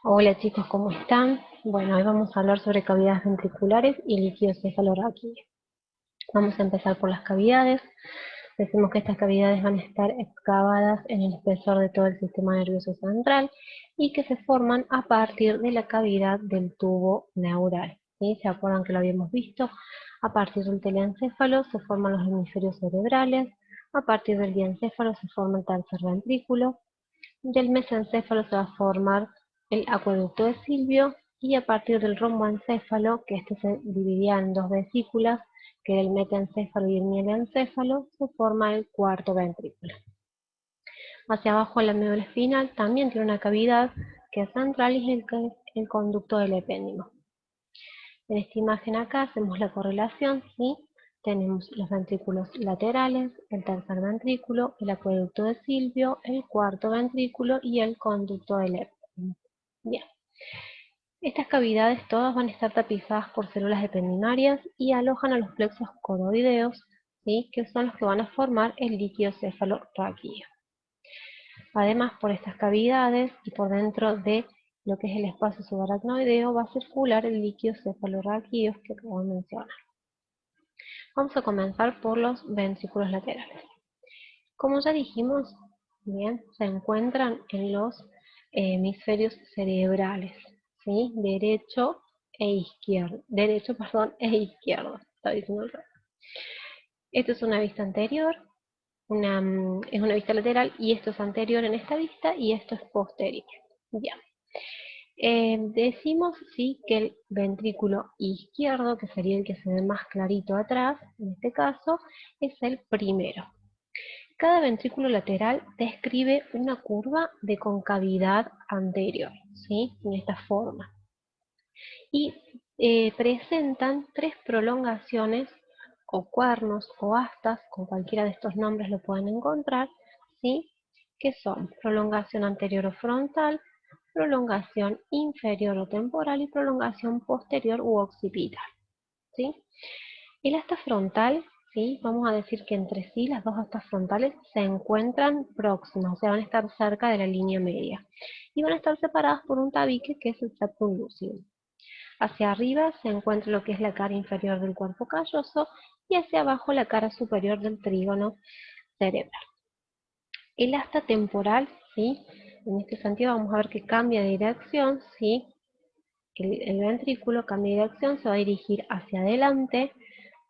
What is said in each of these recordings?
Hola chicos, ¿cómo están? Bueno, hoy vamos a hablar sobre cavidades ventriculares y líquido cefalorraquídeo. Vamos a empezar por las cavidades. Decimos que estas cavidades van a estar excavadas en el espesor de todo el sistema nervioso central y que se forman a partir de la cavidad del tubo neural. ¿Sí? ¿Se acuerdan que lo habíamos visto? A partir del telencéfalo se forman los hemisferios cerebrales, a partir del diencéfalo se forma el tercer ventrículo, del mesencéfalo se va a formar el acueducto de Silvio y a partir del romboencéfalo, que este se dividía en dos vesículas, que era el metencéfalo y el mielencéfalo, se forma el cuarto ventrículo. Hacia abajo la médula espinal también tiene una cavidad que es central y es el conducto del epéndimo. En esta imagen acá hacemos la correlación, ¿sí? Tenemos los ventrículos laterales, el tercer ventrículo, el acueducto de Silvio, el cuarto ventrículo y el conducto del epéndimo. Bien. Estas cavidades todas van a estar tapizadas por células ependimarias y alojan a los plexos coroideos, ¿sí? Que son los que van a formar el líquido cefalorraquídeo. Además, por estas cavidades y por dentro de lo que es el espacio subaracnoideo va a circular el líquido cefalorraquídeo que acabo de mencionar. Vamos a comenzar por los ventrículos laterales. Como ya dijimos, bien, se encuentran en los hemisferios cerebrales, ¿sí? Derecho e izquierdo. Derecho, perdón, e izquierdo. Está diciendo el revés. Esto es una vista anterior, es una vista lateral, y esto es anterior en esta vista y esto es posterior. Bien. Decimos sí que el ventrículo izquierdo, que sería el que se ve más clarito atrás, en este caso, es el primero. Cada ventrículo lateral describe una curva de concavidad anterior, ¿sí? En esta forma. Y presentan tres prolongaciones o cuernos o astas, con cualquiera de estos nombres lo pueden encontrar, ¿sí? Que son prolongación anterior o frontal, prolongación inferior o temporal y prolongación posterior u occipital, ¿sí? El asta frontal, ¿sí? Vamos a decir que entre sí las dos astas frontales se encuentran próximas, o sea, van a estar cerca de la línea media. Y van a estar separadas por un tabique que es el septum lucidum. Hacia arriba se encuentra lo que es la cara inferior del cuerpo calloso y hacia abajo la cara superior del trígono cerebral. El asta temporal, ¿sí? En este sentido vamos a ver que cambia de dirección, ¿sí? El ventrículo cambia de dirección, se va a dirigir hacia adelante,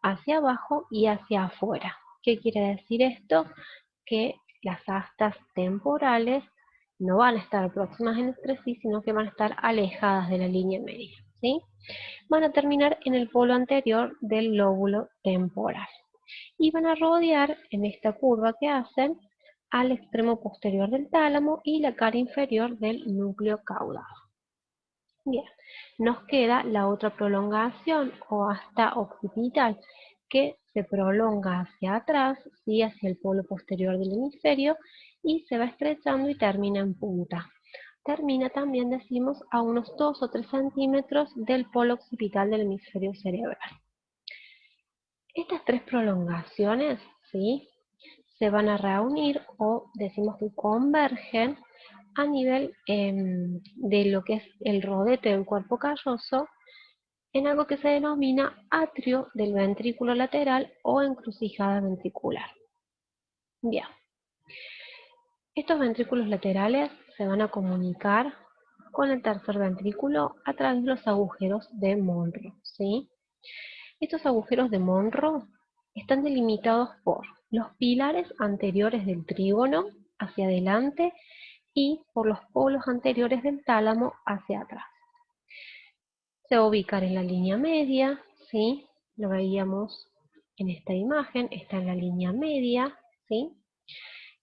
hacia abajo y hacia afuera. ¿Qué quiere decir esto? Que las astas temporales no van a estar próximas entre sí, sino que van a estar alejadas de la línea media, ¿sí? Van a terminar en el polo anterior del lóbulo temporal y van a rodear en esta curva que hacen al extremo posterior del tálamo y la cara inferior del núcleo caudado. Bien, nos queda la otra prolongación o asta occipital que se prolonga hacia atrás, ¿sí? Hacia el polo posterior del hemisferio y se va estrechando y termina en punta. Termina también, decimos, a unos 2 o 3 centímetros del polo occipital del hemisferio cerebral. Estas tres prolongaciones, ¿sí? Se van a reunir o decimos que convergen a nivel de lo que es el rodete del cuerpo calloso en algo que se denomina atrio del ventrículo lateral o encrucijada ventricular. Bien, estos ventrículos laterales se van a comunicar con el tercer ventrículo a través de los agujeros de Monro, ¿sí? Estos agujeros de Monro están delimitados por los pilares anteriores del trígono hacia adelante y por los polos anteriores del tálamo hacia atrás. Se va a ubicar en la línea media, ¿sí? Lo veíamos en esta imagen, está en la línea media, ¿sí?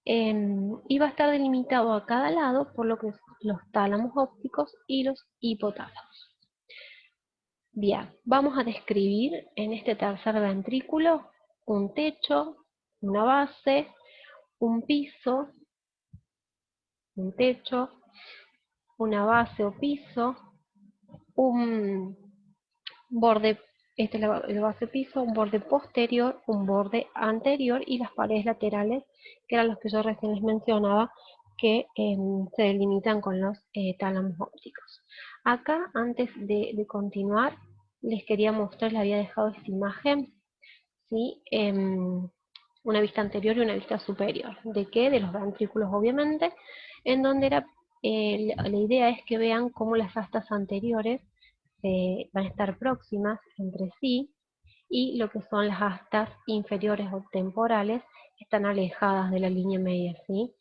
Y va a estar delimitado a cada lado por lo que es los tálamos ópticos y los hipotálamos. Bien, vamos a describir en este tercer ventrículo un techo, una base, un piso, un techo, una base o piso, un borde, esta es la base piso, un borde posterior, un borde anterior y las paredes laterales, que eran los que yo recién les mencionaba, que se delimitan con los tálamos ópticos. Acá, antes de continuar, les quería mostrar, les había dejado esta imagen, ¿sí? Una vista anterior y una vista superior. ¿De qué? De los ventrículos, obviamente, en donde la idea es que vean cómo las astas anteriores van a estar próximas entre sí, y lo que son las astas inferiores o temporales están alejadas de la línea media, ¿sí?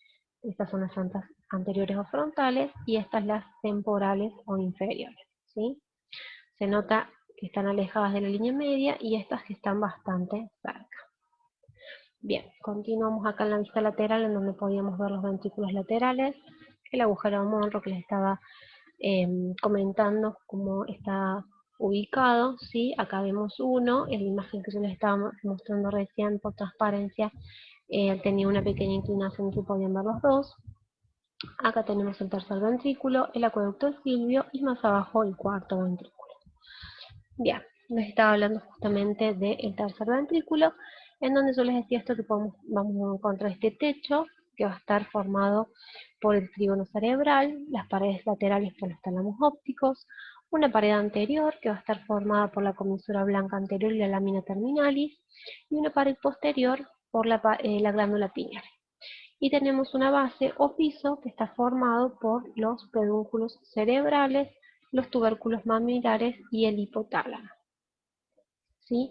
Estas son las astas anteriores o frontales y estas las temporales o inferiores, ¿sí? Se nota que están alejadas de la línea media y estas que están bastante cerca. Bien, continuamos acá en la vista lateral, en donde podíamos ver los ventrículos laterales, el agujero de Monro que les estaba comentando cómo está ubicado, ¿sí? Acá vemos uno, en la imagen que yo les estaba mostrando recién por transparencia, tenía una pequeña inclinación que podían ver los dos. Acá tenemos el tercer ventrículo, el acueducto de Silvio y más abajo el cuarto ventrículo. Bien, les estaba hablando justamente del tercer ventrículo, en donde yo les decía esto que vamos a encontrar este techo que va a estar formado por el trígono cerebral, las paredes laterales por los tálamos ópticos, una pared anterior que va a estar formada por la comisura blanca anterior y la lámina terminalis, y una pared posterior por la glándula pineal. Y tenemos una base o piso que está formado por los pedúnculos cerebrales, los tubérculos mamilares y el hipotálamo, ¿sí?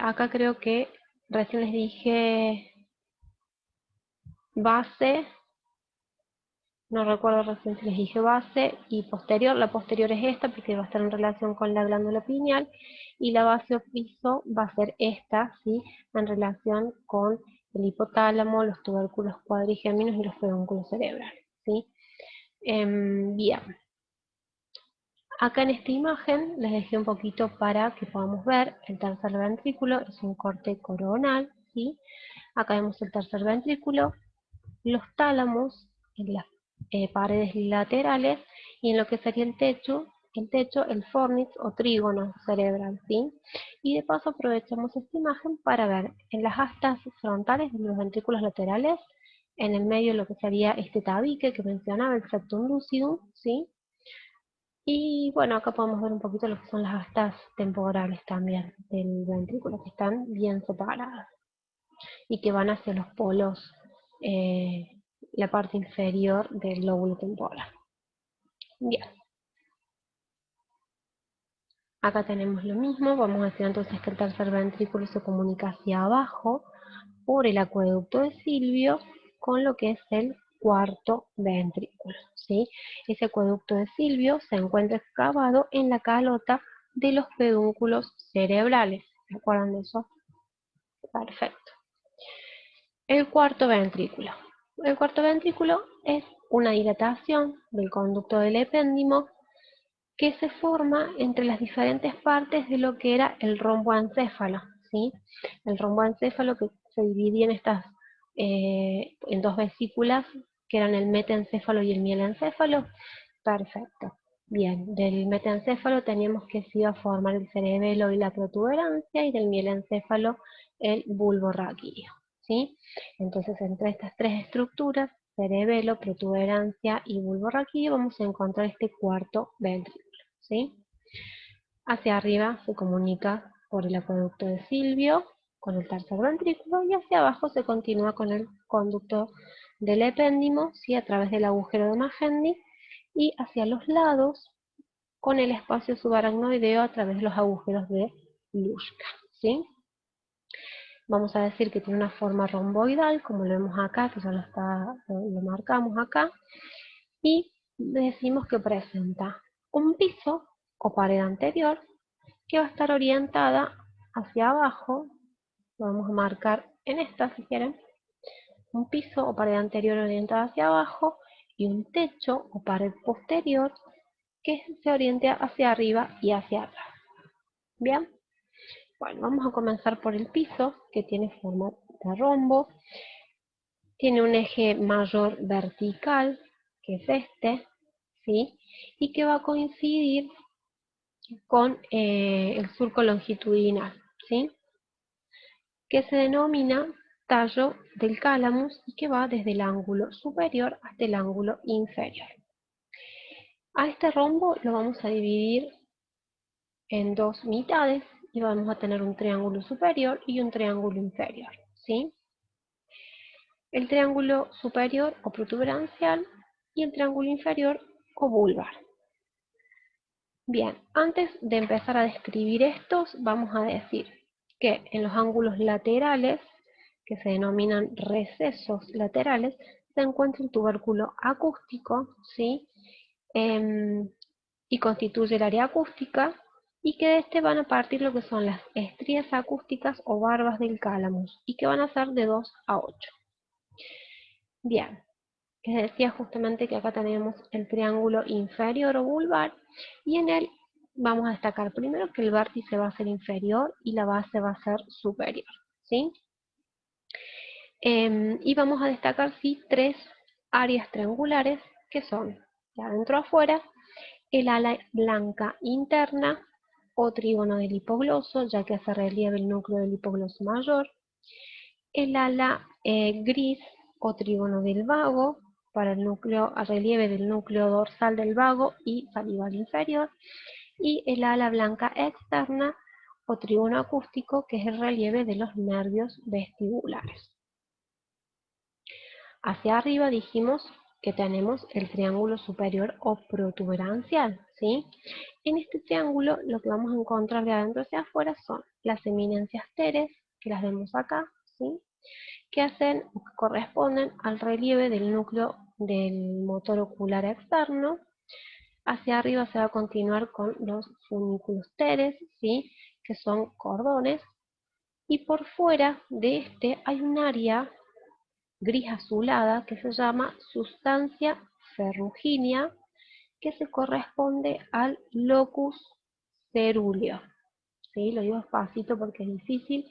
Acá creo que recién les dije base, no recuerdo recién si les dije base y posterior. La posterior es esta porque va a estar en relación con la glándula pineal, y la base o piso va a ser esta, ¿sí? En relación con el hipotálamo, los tubérculos cuadrigéminos y los pedúnculos cerebrales, ¿sí? Bien. Acá en esta imagen les dejé un poquito para que podamos ver el tercer ventrículo, es un corte coronal, ¿sí? Acá vemos el tercer ventrículo, los tálamos en las paredes laterales y en lo que sería el fornix o trígono cerebral, ¿sí? Y de paso aprovechamos esta imagen para ver en las astas frontales de los ventrículos laterales, en el medio lo que sería este tabique que mencionaba, el septum lucidum, ¿sí? Y bueno, acá podemos ver un poquito lo que son las astas temporales también del ventrículo, que están bien separadas y que van hacia los polos, eh, la parte inferior del lóbulo temporal. Bien, acá tenemos lo mismo. Vamos a decir entonces que el tercer ventrículo se comunica hacia abajo por el acueducto de Silvio con lo que es el cuarto ventrículo, ¿sí? Ese acueducto de Silvio se encuentra excavado en la calota de los pedúnculos cerebrales. ¿Se acuerdan de eso? Perfecto. El cuarto ventrículo. El cuarto ventrículo es una dilatación del conducto del epéndimo que se forma entre las diferentes partes de lo que era el romboencéfalo, ¿sí? El romboencéfalo que se dividía en dos vesículas, que eran el metencéfalo y el mielencéfalo. Perfecto. Bien, del metencéfalo teníamos que se iba a formar el cerebelo y la protuberancia, y del mielencéfalo el bulbo raquídeo, ¿sí? Entonces, entre estas tres estructuras, cerebelo, protuberancia y bulbo raquídeo, vamos a encontrar este cuarto ventrículo, ¿sí? Hacia arriba se comunica por el acueducto de Silvio con el tercer ventrículo, y hacia abajo se continúa con el conducto del epéndimo, ¿sí? A través del agujero de Magendie, y hacia los lados con el espacio subaracnoideo a través de los agujeros de Luschka, ¿sí? Vamos a decir que tiene una forma romboidal, como lo vemos acá, que ya lo marcamos acá, y decimos que presenta un piso o pared anterior que va a estar orientada hacia abajo. Lo vamos a marcar en esta si quieren. Un piso o pared anterior orientada hacia abajo, y un techo o pared posterior que se oriente hacia arriba y hacia atrás. Bien, bueno, vamos a comenzar por el piso, que tiene forma de rombo, tiene un eje mayor vertical, que es este, ¿sí? Y que va a coincidir con el surco longitudinal, ¿sí? Que se denomina tallo del calamus y que va desde el ángulo superior hasta el ángulo inferior. A este rombo lo vamos a dividir en dos mitades y vamos a tener un triángulo superior y un triángulo inferior, ¿sí? El triángulo superior o protuberancial y el triángulo inferior o vulvar. Bien, antes de empezar a describir estos, vamos a decir que en los ángulos laterales, que se denominan recesos laterales, se encuentra el tubérculo acústico, ¿sí? Y constituye el área acústica, y que de este van a partir lo que son las estrías acústicas o barbas del calamus, y que van a ser de 2 a 8. Bien, les decía justamente que acá tenemos el triángulo inferior o vulvar, y en él vamos a destacar primero que el vértice va a ser inferior y la base va a ser superior, ¿sí? Y vamos a destacar, sí, tres áreas triangulares que son, de adentro a afuera, el ala blanca interna o trígono del hipogloso, ya que hace relieve el núcleo del hipogloso mayor, el ala gris o trígono del vago, para el núcleo, a relieve del núcleo dorsal del vago y salival inferior, y el ala blanca externa o trígono acústico, que es el relieve de los nervios vestibulares. Hacia arriba dijimos que tenemos el triángulo superior o protuberancial, ¿sí? En este triángulo lo que vamos a encontrar de adentro hacia afuera son las eminencias teres, que las vemos acá, ¿sí? Que hacen o que corresponden al relieve del núcleo del motor ocular externo. Hacia arriba se va a continuar con los funículos teres, ¿sí? Que son cordones, y por fuera de este hay un área gris azulada que se llama sustancia ferrugínea, que se corresponde al locus cerúleo. ¿Sí? Lo digo despacito porque es difícil.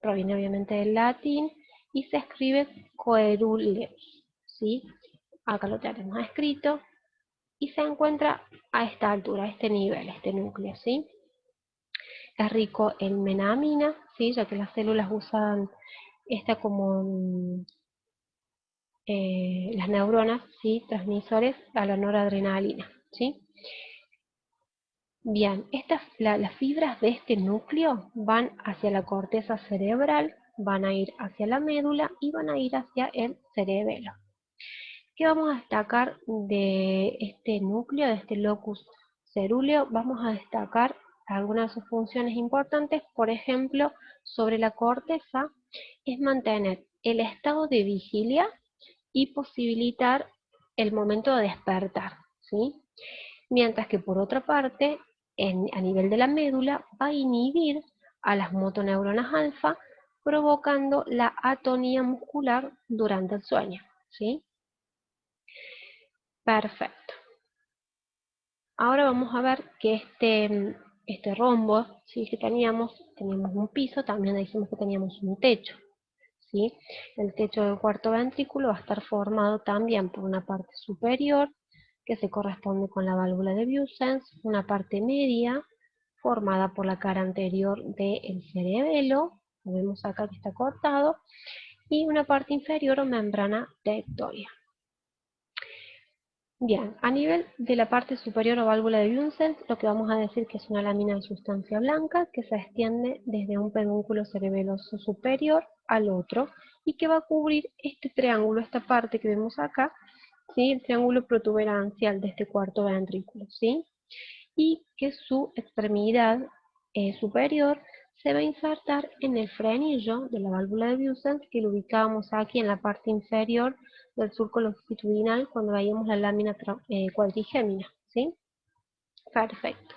Proviene obviamente del latín y se escribe coeruleus, ¿sí? Acá lo tenemos escrito y se encuentra a esta altura, a este nivel, este núcleo, ¿sí? Es rico en menamina, ¿sí? Ya que las células usan esta como las neuronas, ¿sí? Transmisores a la noradrenalina, ¿sí? Bien, las fibras de este núcleo van hacia la corteza cerebral, van a ir hacia la médula y van a ir hacia el cerebelo. ¿Qué vamos a destacar de este núcleo, de este locus cerúleo? Vamos a destacar algunas de sus funciones importantes. Por ejemplo, sobre la corteza es mantener el estado de vigilia y posibilitar el momento de despertar, ¿sí? Mientras que por otra parte, a nivel de la médula, va a inhibir a las motoneuronas alfa, provocando la atonía muscular durante el sueño, ¿sí? Perfecto. Ahora vamos a ver que este rombo, ¿sí? Que teníamos un piso, también dijimos que teníamos un techo, ¿sí? El techo del cuarto ventrículo va a estar formado también por una parte superior, que se corresponde con la válvula de Bussens, una parte media, formada por la cara anterior del cerebelo, lo vemos acá que está cortado, y una parte inferior o membrana tectoria. Bien, a nivel de la parte superior o válvula de Bussens, lo que vamos a decir que es una lámina de sustancia blanca que se extiende desde un pedúnculo cerebeloso superior al otro y que va a cubrir este triángulo, esta parte que vemos acá, ¿sí? El triángulo protuberancial de este cuarto ventrículo, ¿sí? Y que su extremidad superior se va a insertar en el frenillo de la válvula de Bussens, que lo ubicábamos aquí en la parte inferior del surco longitudinal cuando veíamos la lámina cuadrigémina, ¿sí? Perfecto.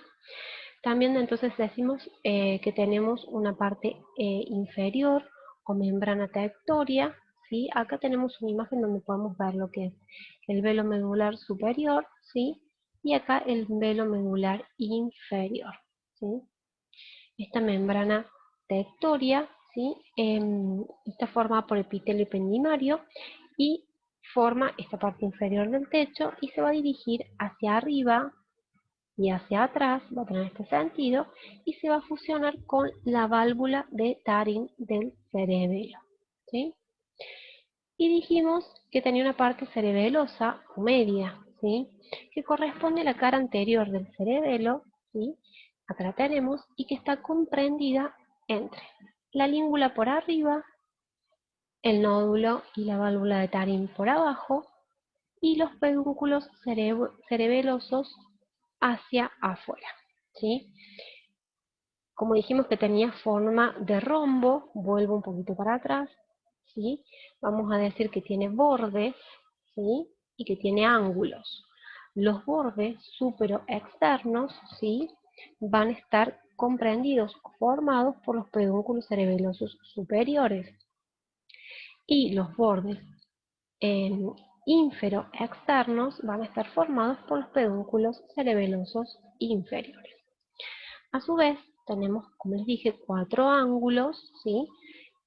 También entonces decimos que tenemos una parte inferior o membrana tectoria, ¿sí? Acá tenemos una imagen donde podemos ver lo que es el velo medular superior, ¿sí? Y acá el velo medular inferior, ¿sí? Esta membrana tectoria, ¿sí? Está formada por epitelio ependimario y forma esta parte inferior del techo y se va a dirigir hacia arriba y hacia atrás, va a tener este sentido, y se va a fusionar con la válvula de Taring del cerebelo, ¿sí? Y dijimos que tenía una parte cerebelosa o media, ¿sí? Que corresponde a la cara anterior del cerebelo, ¿sí? Acá la tenemos, y que está comprendida entre la língula por arriba, el nódulo y la válvula de Tarim por abajo, y los pedúnculos cerebelosos hacia afuera, ¿sí? Como dijimos que tenía forma de rombo, vuelvo un poquito para atrás, ¿sí? Vamos a decir que tiene bordes, ¿sí? Y que tiene ángulos. Los bordes superoexternos, ¿sí? Van a estar comprendidos o formados por los pedúnculos cerebelosos superiores. Y los bordes inferoexternos van a estar formados por los pedúnculos cerebelosos inferiores. A su vez, tenemos, como les dije, 4 ángulos, ¿sí?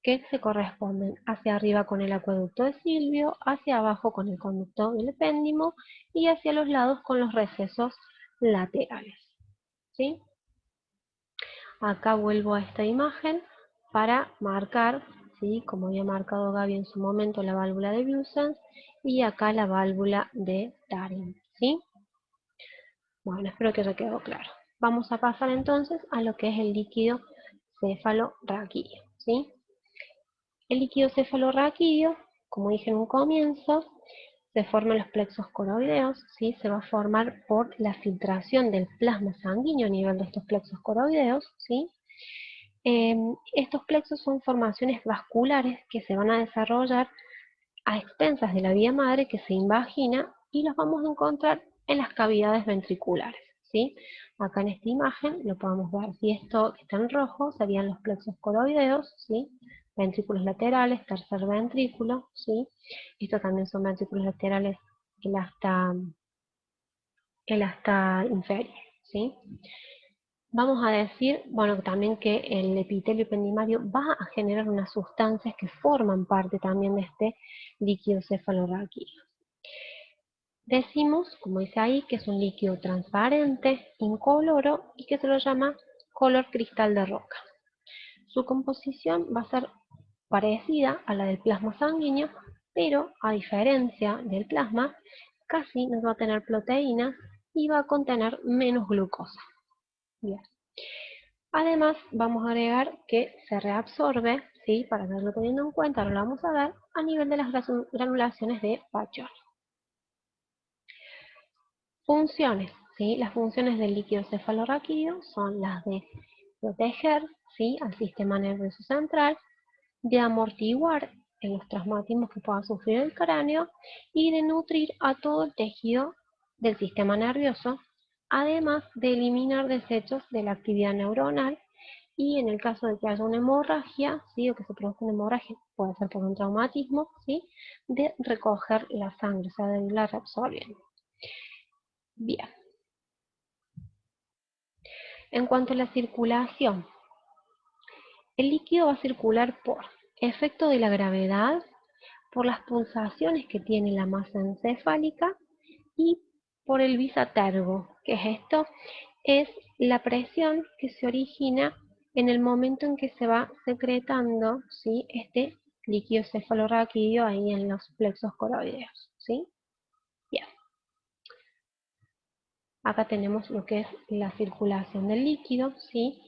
Que se corresponden hacia arriba con el acueducto de Silvio, hacia abajo con el conducto del epéndimo y hacia los lados con los recesos laterales, ¿sí? Acá vuelvo a esta imagen para marcar, ¿sí? Como había marcado Gaby en su momento, la válvula de Bluesens y acá la válvula de Tarim, ¿sí? Bueno, espero que haya quedado claro. Vamos a pasar entonces a lo que es el líquido cefalorraquídeo, ¿sí? El líquido cefalorraquídeo, como dije en un comienzo, se forma en los plexos coroideos, ¿sí? Se va a formar por la filtración del plasma sanguíneo a nivel de estos plexos coroideos, ¿sí? Estos plexos son formaciones vasculares que se van a desarrollar a expensas de la vía madre que se invagina y los vamos a encontrar en las cavidades ventriculares, ¿sí? Acá en esta imagen lo podemos ver. Si esto está en rojo, serían los plexos coroideos, ¿sí? Ventrículos laterales, tercer ventrículo, ¿sí? Estos también son ventrículos laterales, el asta inferior, ¿sí? Vamos a decir, bueno, también que el epitelio ependimario va a generar unas sustancias que forman parte también de este líquido cefalorraquídeo. Decimos, como dice ahí, que es un líquido transparente, incoloro y que se lo llama color cristal de roca. Su composición va a ser parecida a la del plasma sanguíneo, pero a diferencia del plasma, casi no va a tener proteínas y va a contener menos glucosa. Bien. Además, vamos a agregar que se reabsorbe, ¿sí? Para verlo teniendo en cuenta, ahora lo vamos a ver, a nivel de las granulaciones de Paschal. Funciones, ¿sí? Las funciones del líquido cefalorraquídeo son las de proteger, ¿sí? Al sistema nervioso central, de amortiguar en los traumatismos que pueda sufrir el cráneo y de nutrir a todo el tejido del sistema nervioso, además de eliminar desechos de la actividad neuronal y en el caso de que haya una hemorragia, ¿sí? O que se produzca una hemorragia, puede ser por un traumatismo, ¿sí? De recoger la sangre, o sea, de irla reabsorbiendo. Bien. En cuanto a la circulación, el líquido va a circular por efecto de la gravedad, por las pulsaciones que tiene la masa encefálica y por el bisatergo. ¿Qué es esto? Es la presión que se origina en el momento en que se va secretando, ¿sí? Este líquido cefalorraquídeo ahí en los plexos coroideos, ¿sí? Bien. Acá tenemos lo que es la circulación del líquido, ¿sí?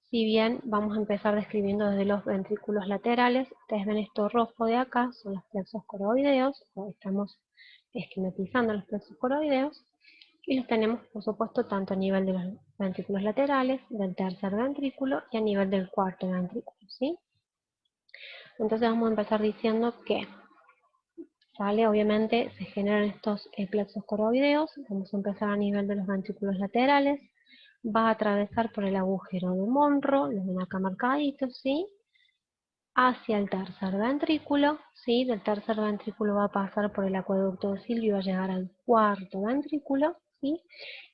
Si bien vamos a empezar describiendo desde los ventrículos laterales, ustedes ven esto rojo de acá, son los plexos coroideos, o estamos esquematizando los plexos coroideos, y los tenemos, por supuesto, tanto a nivel de los ventrículos laterales, del tercer ventrículo y a nivel del cuarto ventrículo, ¿sí? Entonces vamos a empezar diciendo que, ¿sale? Obviamente se generan estos plexos coroideos, vamos a empezar a nivel de los ventrículos laterales, va a atravesar por el agujero de Monro, lo ven acá marcaditos, ¿sí? Hacia el tercer ventrículo, ¿sí? Del tercer ventrículo va a pasar por el acueducto de Silvio y va a llegar al cuarto ventrículo, ¿sí?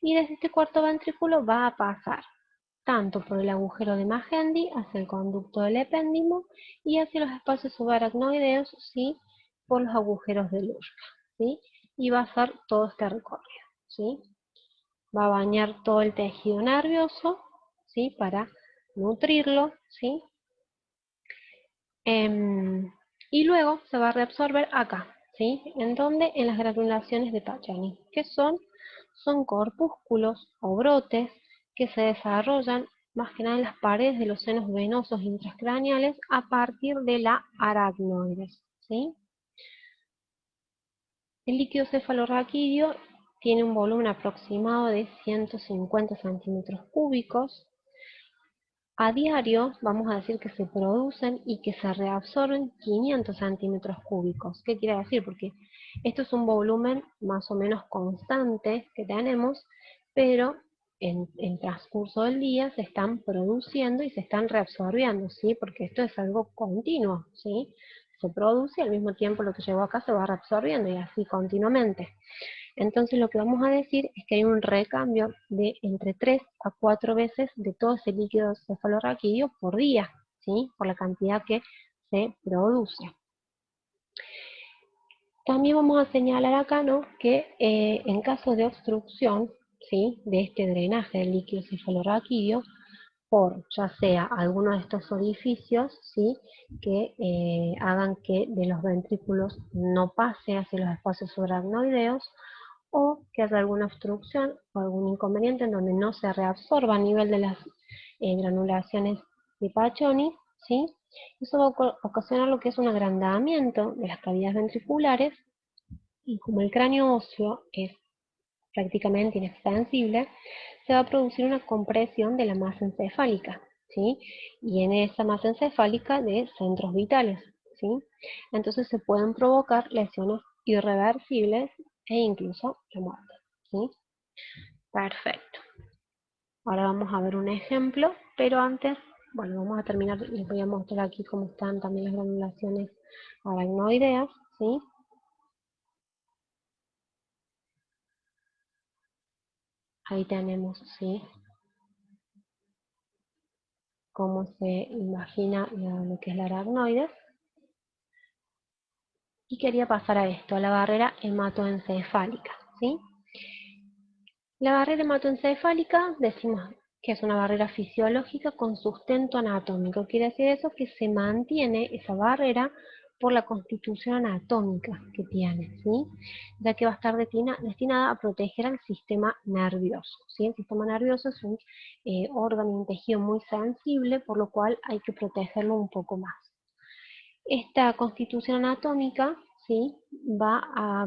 Y desde este cuarto ventrículo va a pasar tanto por el agujero de Magendie hacia el conducto del epéndimo y hacia los espacios subaracnoideos, ¿sí? Por los agujeros de Luschka, ¿sí? Y va a hacer todo este recorrido, ¿sí? Va a bañar todo el tejido nervioso, ¿sí? Para nutrirlo, ¿sí? Y luego se va a reabsorber acá, ¿sí? ¿En dónde? En las granulaciones de Paccioni. ¿Qué son? Son corpúsculos o brotes que se desarrollan más que nada en las paredes de los senos venosos intracraneales a partir de la aracnoides, ¿sí? El líquido cefalorraquídeo tiene un volumen aproximado de 150 centímetros cúbicos. A diario, vamos a decir que se producen y que se reabsorben 500 centímetros cúbicos. ¿Qué quiere decir? Porque esto es un volumen más o menos constante que tenemos, pero en el transcurso del día se están produciendo y se están reabsorbiendo, ¿sí? Porque esto es algo continuo, ¿sí? Se produce y al mismo tiempo lo que llegó acá se va reabsorbiendo y así continuamente. Entonces lo que vamos a decir es que hay un recambio de entre 3 a 4 veces de todo ese líquido cefalorraquídeo por día, ¿sí? Por la cantidad que se produce. También vamos a señalar acá, ¿no?, que en caso de obstrucción, ¿sí?, de este drenaje del líquido cefalorraquídeo, por ya sea alguno de estos orificios, ¿sí?, que hagan que de los ventrículos no pase hacia los espacios subaracnoideos, o que haya alguna obstrucción o algún inconveniente en donde no se reabsorba a nivel de las granulaciones de Paccioni, ¿sí? Eso va a ocasionar lo que es un agrandamiento de las cavidades ventriculares, y como el cráneo óseo es prácticamente inextensible, se va a producir una compresión de la masa encefálica, ¿sí? Y en esa masa encefálica de centros vitales, ¿sí? Entonces se pueden provocar lesiones irreversibles e incluso la muerte, ¿sí? Perfecto. Ahora vamos a ver un ejemplo, pero antes, bueno, vamos a terminar, les voy a mostrar aquí cómo están también las granulaciones aracnoideas, ¿sí? Ahí tenemos, ¿sí?, cómo se imagina lo que es la aracnoides. Y quería pasar a esto, a la barrera hematoencefálica, ¿sí? La barrera hematoencefálica decimos que es una barrera fisiológica con sustento anatómico. Quiere decir eso que se mantiene esa barrera por la constitución anatómica que tiene, ¿sí? Ya que va a estar destinada a proteger al sistema nervioso, ¿sí? El sistema nervioso es un órgano y un tejido muy sensible, por lo cual hay que protegerlo un poco más. Esta constitución anatómica, ¿sí?, va a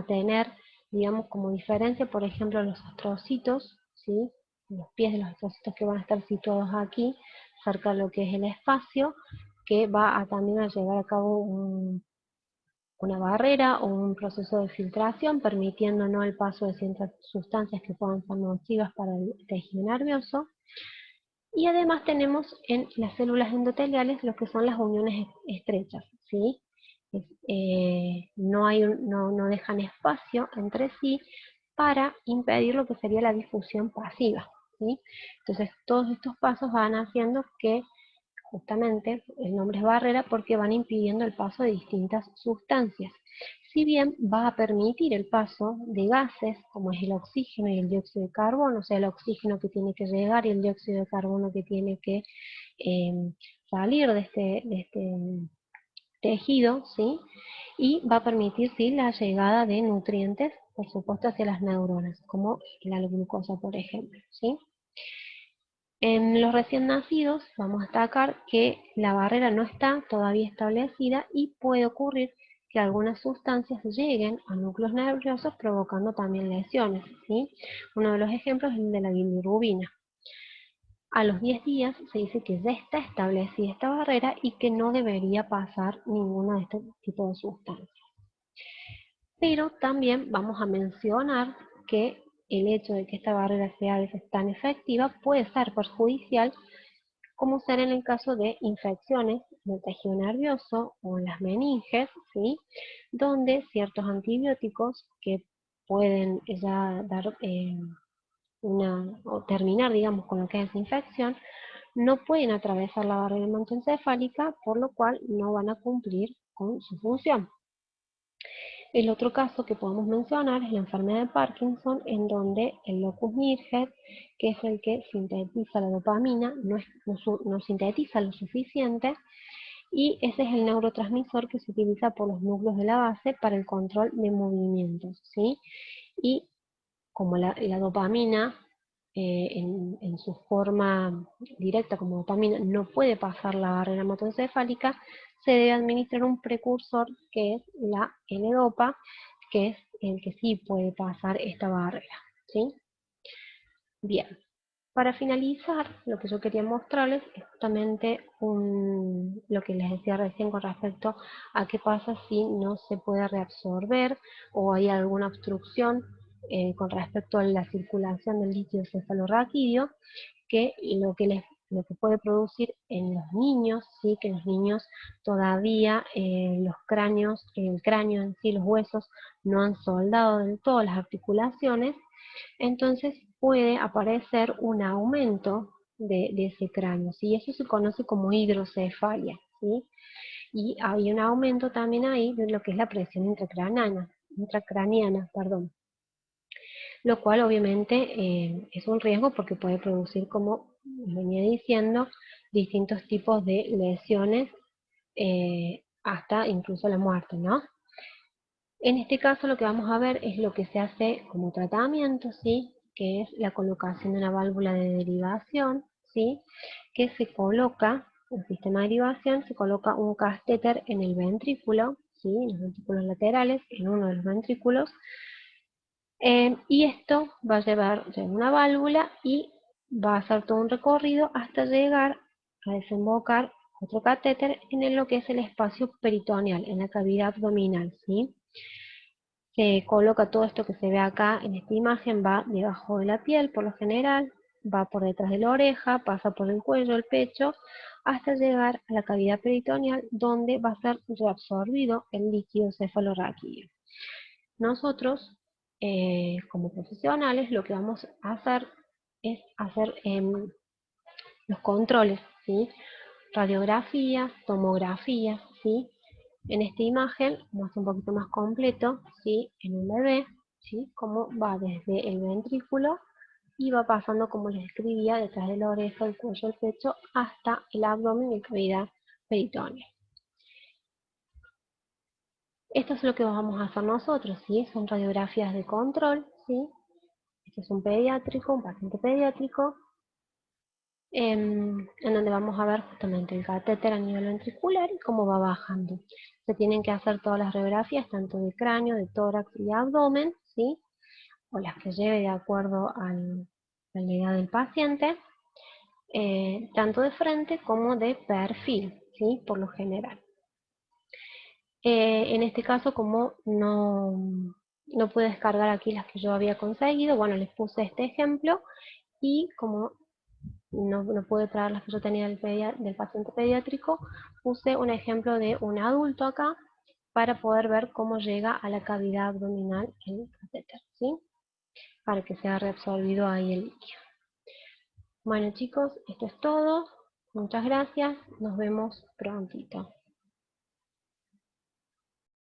tener, digamos, como diferencia, por ejemplo, los astrocitos, ¿sí?, los pies de los astrocitos que van a estar situados aquí, cerca de lo que es el espacio, que va a también a llevar a cabo una barrera o un proceso de filtración, permitiendo no el paso de ciertas sustancias que puedan ser nocivas para el tejido nervioso. Y además tenemos en las células endoteliales lo que son las uniones estrechas, ¿sí? No dejan espacio entre sí para impedir lo que sería la difusión pasiva, ¿sí? Entonces todos estos pasos van haciendo que justamente el nombre es barrera porque van impidiendo el paso de distintas sustancias. Si bien va a permitir el paso de gases, como es el oxígeno y el dióxido de carbono, o sea, el oxígeno que tiene que llegar y el dióxido de carbono que tiene que salir de este tejido, ¿sí? Y va a permitir, sí, la llegada de nutrientes, por supuesto, hacia las neuronas, como la glucosa, por ejemplo, ¿sí? En los recién nacidos vamos a destacar que la barrera no está todavía establecida y puede ocurrir que algunas sustancias lleguen a núcleos nerviosos provocando también lesiones, ¿sí? Uno de los ejemplos es el de la bilirrubina. A los 10 días se dice que ya está establecida esta barrera y que no debería pasar ninguna de este tipo de sustancias. Pero también vamos a mencionar que el hecho de que esta barrera sea a veces tan efectiva puede ser perjudicial, como ser en el caso de infecciones del tejido nervioso o en las meninges, ¿sí?, donde ciertos antibióticos que pueden ya dar o terminar, digamos, con lo que es esa infección, no pueden atravesar la barrera hematoencefálica, por lo cual no van a cumplir con su función. El otro caso que podemos mencionar es la enfermedad de Parkinson, en donde el locus Mirger, que es el que sintetiza la dopamina, no sintetiza lo suficiente y ese es el neurotransmisor que se utiliza por los núcleos de la base para el control de movimientos, ¿sí? Y como la dopamina en su forma directa como dopamina no puede pasar la barrera hematoencefálica, se debe administrar un precursor que es la L-Dopa, que es el que sí puede pasar esta barrera, ¿sí? Bien, para finalizar, lo que yo quería mostrarles es justamente lo que les decía recién con respecto a qué pasa si no se puede reabsorber o hay alguna obstrucción con respecto a la circulación del líquido cefalorraquídeo, que lo que puede producir en los niños, ¿sí? Que los niños todavía los cráneos, el cráneo en sí, los huesos, no han soldado del todo las articulaciones, entonces puede aparecer un aumento de ese cráneo, ¿sí? Eso se conoce como hidrocefalia, ¿sí? Y hay un aumento también ahí de lo que es la presión intracraniana, perdón. Lo cual obviamente es un riesgo porque puede producir, como venía diciendo, distintos tipos de lesiones hasta incluso la muerte, ¿no? En este caso lo que vamos a ver es lo que se hace como tratamiento, ¿sí? Que es la colocación de una válvula de derivación, ¿sí? Que se coloca, el sistema de derivación, se coloca un catéter en el ventrículo, ¿sí? En los ventrículos laterales, en uno de los ventrículos, y esto va a llevar una válvula y va a hacer todo un recorrido hasta llegar a desembocar otro catéter en lo que es el espacio peritoneal, en la cavidad abdominal, ¿sí? Se coloca todo esto que se ve acá en esta imagen, va debajo de la piel por lo general, va por detrás de la oreja, pasa por el cuello, el pecho, hasta llegar a la cavidad peritoneal donde va a ser reabsorbido el líquido cefalorraquídeo. Nosotros, como profesionales, lo que vamos a hacer es hacer los controles, ¿sí? Radiografías, tomografías, ¿sí? En esta imagen muestra un poquito más completo, ¿sí? En un bebé, ¿sí? Cómo va desde el ventrículo y va pasando, como les describía, detrás de la oreja, el cuello, el pecho, hasta el abdomen y cavidad peritoneal. Esto es lo que vamos a hacer nosotros, ¿sí? Son radiografías de control, ¿sí? Este es un pediátrico, un paciente pediátrico, en donde vamos a ver justamente el catéter a nivel ventricular y cómo va bajando. Se tienen que hacer todas las radiografías, tanto de cráneo, de tórax y abdomen, ¿sí? O las que lleve de acuerdo a la edad del paciente, tanto de frente como de perfil, ¿sí? Por lo general. En este caso, como no pude descargar aquí las que yo había conseguido, bueno, les puse este ejemplo y como no pude traer las que yo tenía del paciente pediátrico, puse un ejemplo de un adulto acá para poder ver cómo llega a la cavidad abdominal el catéter, ¿sí? Para que sea reabsorbido ahí el líquido. Bueno chicos, esto es todo. Muchas gracias. Nos vemos prontito.